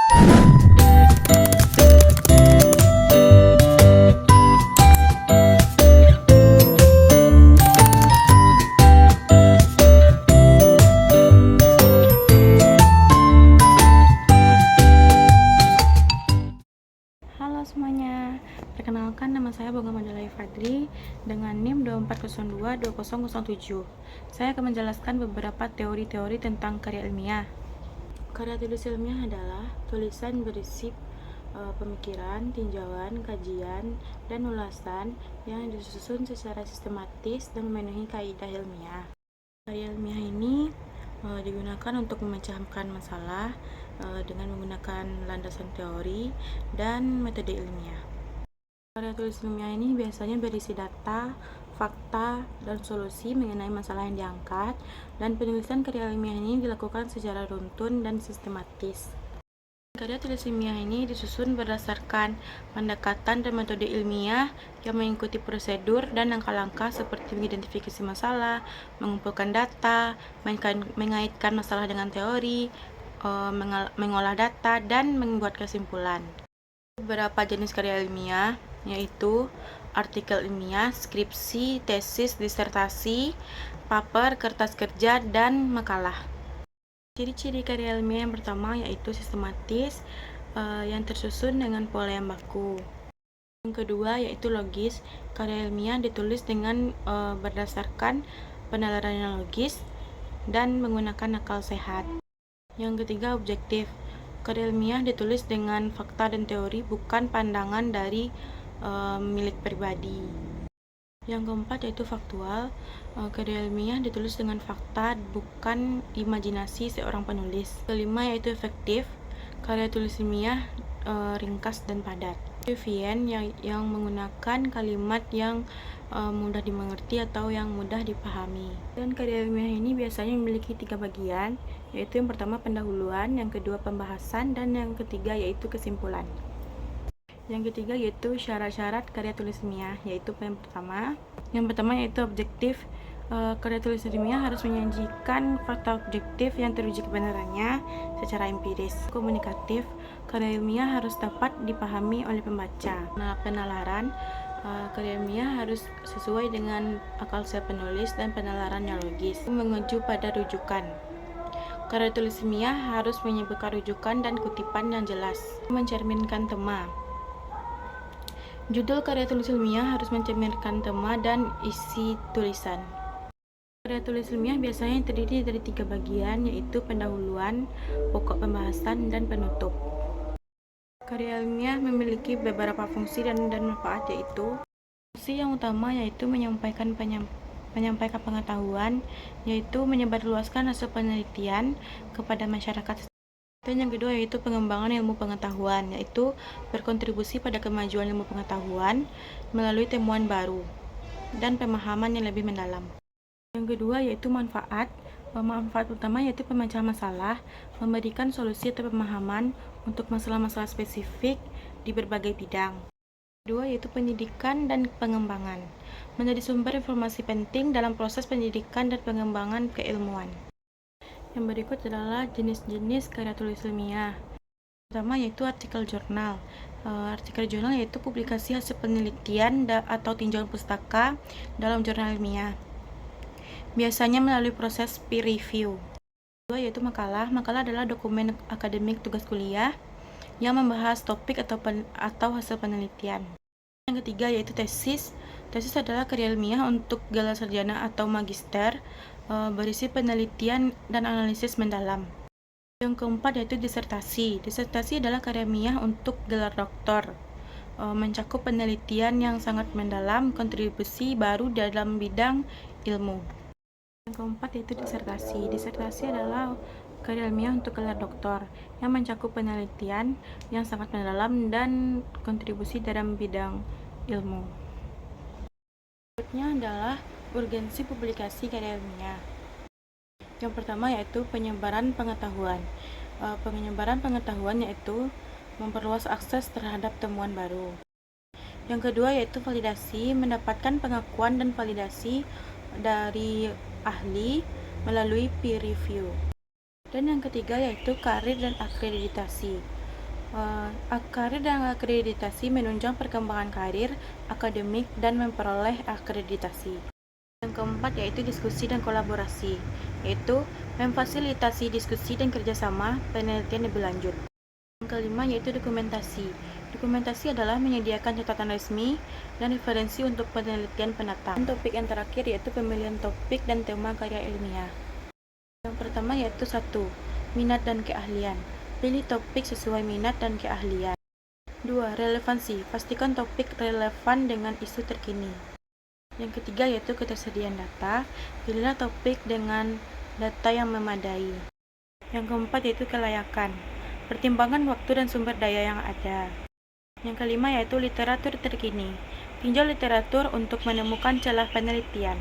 Halo semuanya, perkenalkan nama saya Bunga Mandalai Fadri dengan NIM 24022007. Saya akan menjelaskan beberapa teori-teori tentang karya ilmiah. Karya tulis ilmiah adalah tulisan berisi pemikiran, tinjauan, kajian, dan ulasan yang disusun secara sistematis dan memenuhi kaidah ilmiah. Karya ilmiah ini digunakan untuk memecahkan masalah dengan menggunakan landasan teori dan metode ilmiah. Karya tulis ilmiah ini biasanya berisi data, fakta, dan solusi mengenai masalah yang diangkat, dan penulisan karya ilmiah ini dilakukan secara runtun dan sistematis. Karya tulis ilmiah ini disusun berdasarkan pendekatan dan metode ilmiah yang mengikuti prosedur dan langkah-langkah seperti mengidentifikasi masalah, mengumpulkan data, mengaitkan masalah dengan teori, mengolah data, dan membuat kesimpulan. Beberapa jenis karya ilmiah yaitu artikel ilmiah, skripsi, tesis, disertasi, paper, kertas kerja, dan makalah. Ciri-ciri karya ilmiah yang pertama yaitu sistematis, yang tersusun dengan pola yang baku. Yang kedua yaitu logis. Karya ilmiah ditulis dengan berdasarkan penalaran yang logis dan menggunakan akal sehat. Yang ketiga objektif. Karya ilmiah ditulis dengan fakta dan teori, bukan pandangan dari milik pribadi. Yang keempat yaitu faktual. Karya ilmiah ditulis dengan fakta, bukan imajinasi seorang penulis. Kelima yaitu efektif. Karya tulis ilmiah ringkas dan padat. Efisien yang menggunakan kalimat yang mudah dimengerti atau yang mudah dipahami. Dan karya ilmiah ini biasanya memiliki 3 bagian, yaitu yang pertama pendahuluan, yang kedua pembahasan, dan yang ketiga yaitu kesimpulan. Yang ketiga yaitu syarat-syarat karya tulis ilmiah, yaitu yang pertama yaitu objektif. Karya tulis ilmiah harus menyajikan fakta objektif yang teruji kebenarannya secara empiris. Komunikatif, karya ilmiah harus dapat dipahami oleh pembaca. Nah, penalaran, karya ilmiah harus sesuai dengan akal sehat penulis dan penalaran yang logis. Mengacu pada rujukan. Karya tulis ilmiah harus menyebutkan rujukan dan kutipan yang jelas. Mencerminkan tema. Judul karya tulis ilmiah harus mencerminkan tema dan isi tulisan. Karya tulis ilmiah biasanya terdiri dari 3 bagian, yaitu pendahuluan, pokok pembahasan, dan penutup. Karya ilmiah memiliki beberapa fungsi dan manfaat, yaitu fungsi yang utama yaitu menyampaikan pengetahuan, yaitu menyebarluaskan hasil penelitian kepada masyarakat. Dan yang kedua yaitu pengembangan ilmu pengetahuan, yaitu berkontribusi pada kemajuan ilmu pengetahuan melalui temuan baru dan pemahaman yang lebih mendalam. Yang kedua yaitu manfaat. Manfaat utama yaitu pemecahan masalah, memberikan solusi atau pemahaman untuk masalah-masalah spesifik di berbagai bidang. Kedua yaitu pendidikan dan pengembangan, menjadi sumber informasi penting dalam proses pendidikan dan pengembangan keilmuan. Yang berikut adalah jenis-jenis karya tulis ilmiah. Pertama yaitu artikel jurnal. Artikel jurnal yaitu publikasi hasil penelitian atau tinjauan pustaka dalam jurnal ilmiah. Biasanya melalui proses peer review. Kedua yaitu makalah. Makalah adalah dokumen akademik tugas kuliah yang membahas topik atau hasil penelitian. Yang ketiga yaitu tesis. Tesis adalah karya ilmiah untuk gelar sarjana atau magister, berisi penelitian dan analisis mendalam. Yang keempat yaitu disertasi. Disertasi adalah karya ilmiah untuk gelar doktor, mencakup penelitian yang sangat mendalam, kontribusi baru dalam bidang ilmu. Yang keempat yaitu disertasi. Disertasi adalah karya ilmiah untuk gelar doktor yang mencakup penelitian yang sangat mendalam dan kontribusi dalam bidang ilmu. Berikutnya adalah urgensi publikasi karya ilmiah. Yang pertama yaitu penyebaran pengetahuan. Penyebaran pengetahuan yaitu memperluas akses terhadap temuan baru. Yang kedua yaitu validasi, mendapatkan pengakuan dan validasi dari ahli melalui peer review. Dan yang ketiga yaitu karir dan akreditasi. Karir dan akreditasi menunjang perkembangan karir, akademik, dan memperoleh akreditasi. Yang keempat yaitu diskusi dan kolaborasi, yaitu memfasilitasi diskusi dan kerjasama penelitian lebih lanjut. Yang kelima yaitu dokumentasi. Dokumentasi adalah menyediakan catatan resmi dan referensi untuk penelitian penata. Dan topik yang terakhir yaitu pemilihan topik dan tema karya ilmiah. Yang pertama yaitu 1. Minat dan keahlian. Pilih topik sesuai minat dan keahlian. 2. Relevansi. Pastikan topik relevan dengan isu terkini. Yang ketiga yaitu ketersediaan data. Pilihlah topik dengan data yang memadai. Yang keempat yaitu kelayakan. Pertimbangan waktu dan sumber daya yang ada. Yang kelima yaitu literatur terkini. Tinjau literatur untuk menemukan celah penelitian.